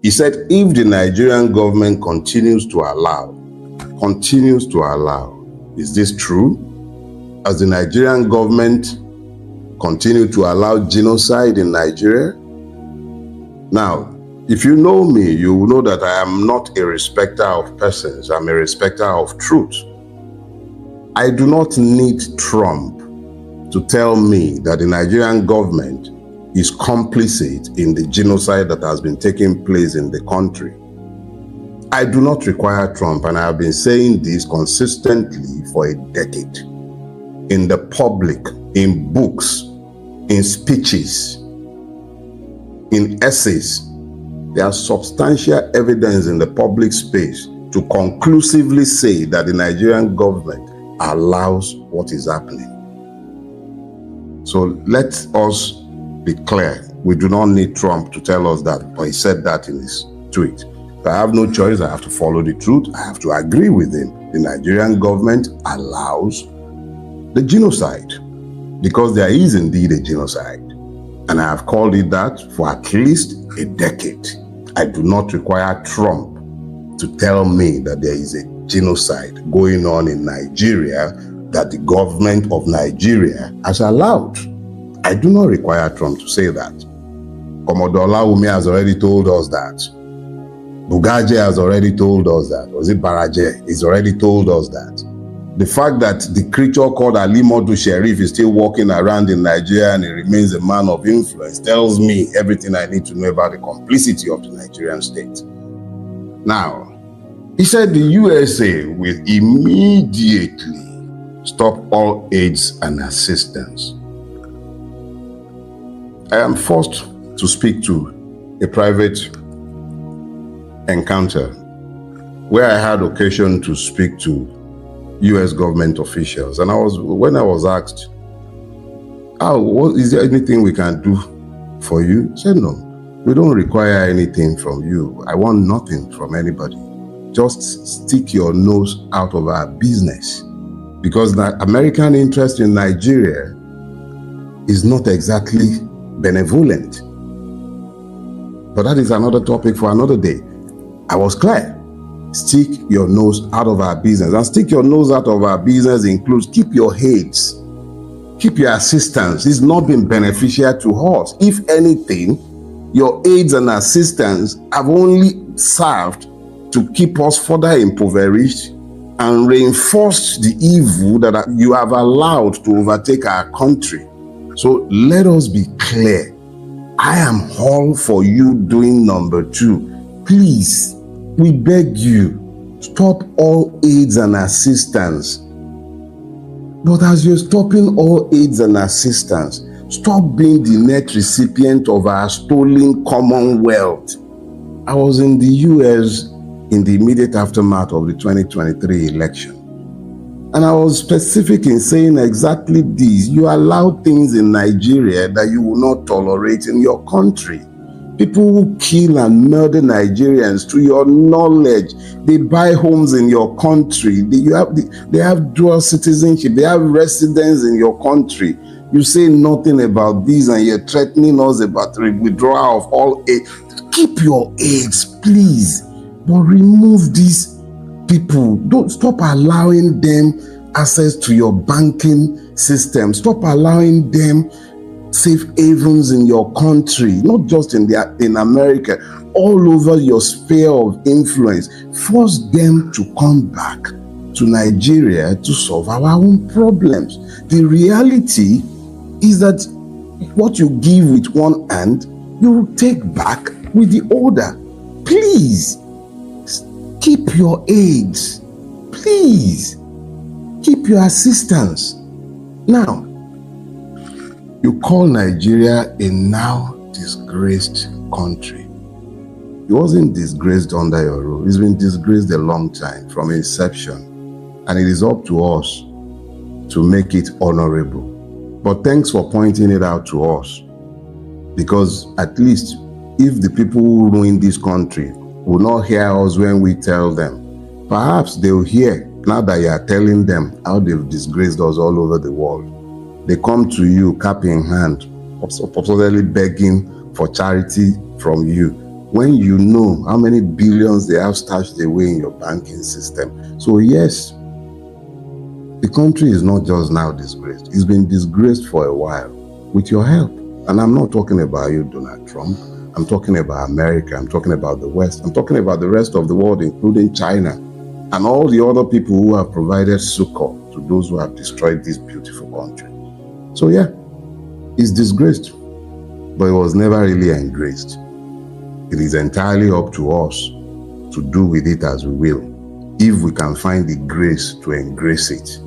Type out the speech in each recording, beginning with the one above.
He said, if the Nigerian government continues to allow, is this true? Has the Nigerian government continued to allow genocide in Nigeria? Now, if you know me, you will know that I am not a respecter of persons. I'm a respecter of truth. I do not need Trump to tell me that the Nigerian government is complicit in the genocide that has been taking place in the country. I do not require Trump, and I have been saying this consistently for a decade. In the public, in books, in speeches, in essays, there is substantial evidence in the public space to conclusively say that the Nigerian government allows what is happening. So let us be clear. We do not need Trump to tell us that, but he said that in his tweet. So I have no choice. I have to follow the truth. I have to agree with him. The Nigerian government allows the genocide because there is indeed a genocide. And I have called it that for at least a decade. I do not require Trump to tell me that there is a genocide going on in Nigeria that the government of Nigeria has allowed. I do not require Trump to say that. Commodore Olawumi has already told us that. Bugaje has already told us that. Was it Baraje? He's already told us that. The fact that the creature called Ali Modu Sheriff is still walking around in Nigeria and he remains a man of influence tells me everything I need to know about the complicity of the Nigerian state. Now, he said the USA will immediately stop all aids and assistance. I am forced to speak to a private encounter where I had occasion to speak to US government officials. And when I was asked, is there anything we can do for you? I said, no, we don't require anything from you. I want nothing from anybody. Just stick your nose out of our business. Because the American interest in Nigeria is not exactly benevolent. But that is another topic for another day. I was clear. Stick your nose out of our business. And stick your nose out of our business includes keep your aids, keep your assistance. It's not been beneficial to us. If anything, your aids and assistance have only served to keep us further impoverished and reinforced the evil that you have allowed to overtake our country. So let us be clear. I am all for you doing number two. Please, we beg you, stop all aids and assistance. But as you're stopping all aids and assistance, stop being the net recipient of our stolen commonwealth. I was in the US in the immediate aftermath of the 2023 election. And I was specific in saying exactly this. You allow things in Nigeria that you will not tolerate in your country. People who kill and murder Nigerians through your knowledge. They buy homes in your country. They have dual citizenship. They have residence in your country. You say nothing about this and you're threatening us about the withdrawal of all aid. Keep your aids, please. But remove these people. Don't stop allowing them access to your banking system. Stop allowing them safe havens in your country, not just in America, all over your sphere of influence. Force them to come back to Nigeria to solve our own problems. The reality is that what you give with one hand, you will take back with the other. Please, keep your aids. Please, keep your assistance. Now, you call Nigeria a now disgraced country. It wasn't disgraced under your rule. It's been disgraced a long time from inception. And it is up to us to make it honorable. But thanks for pointing it out to us. Because at least if the people who ruin this country will not hear us when we tell them, perhaps they will hear now that you are telling them how they've disgraced us all over the world. They come to you cap in hand, supposedly begging for charity from you. when you know how many billions they have stashed away in your banking system. So yes, the country is not just now disgraced. It's been disgraced for a while with your help. And I'm not talking about you, Donald Trump. I'm talking about America. I'm talking about the West. I'm talking about the rest of the world, including China and all the other people who have provided succor to those who have destroyed this beautiful country. So yeah, it's disgraced, but it was never really engraced. It is entirely up to us to do with it as we will, if we can find the grace to engrace it.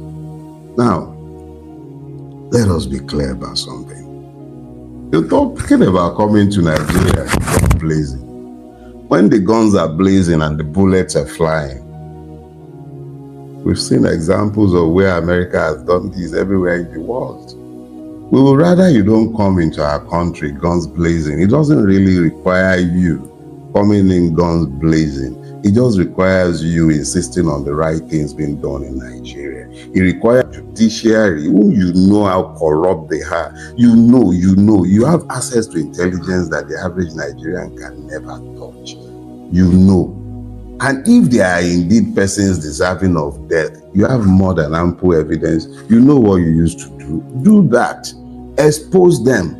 Now, let us be clear about something. You're talking about coming to Nigeria and blazing. When the guns are blazing and the bullets are flying, we've seen examples of where America has done this everywhere in the world. We would rather you don't come into our country guns blazing. It doesn't really require you coming in guns blazing. It just requires you insisting on the right things being done in Nigeria. It requires judiciary, who you know how corrupt they are. You have access to intelligence that the average Nigerian can never touch. You know. And if they are indeed persons deserving of death, you have more than ample evidence. You know what you used to do. Do that. Expose them.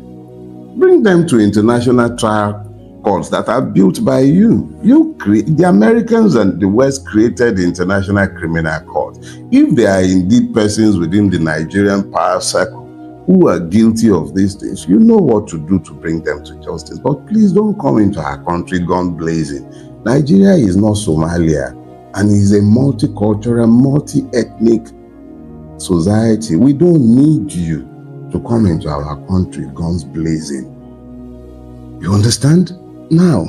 Bring them to international trial courts that are built by you. The Americans and the West created the International Criminal Court. If they are indeed persons within the Nigerian power circle who are guilty of these things, you know what to do to bring them to justice. But please don't come into our country gun blazing. Nigeria is not Somalia, and is a multicultural, multi-ethnic society. We don't need you to come into our country guns blazing. You understand? Now,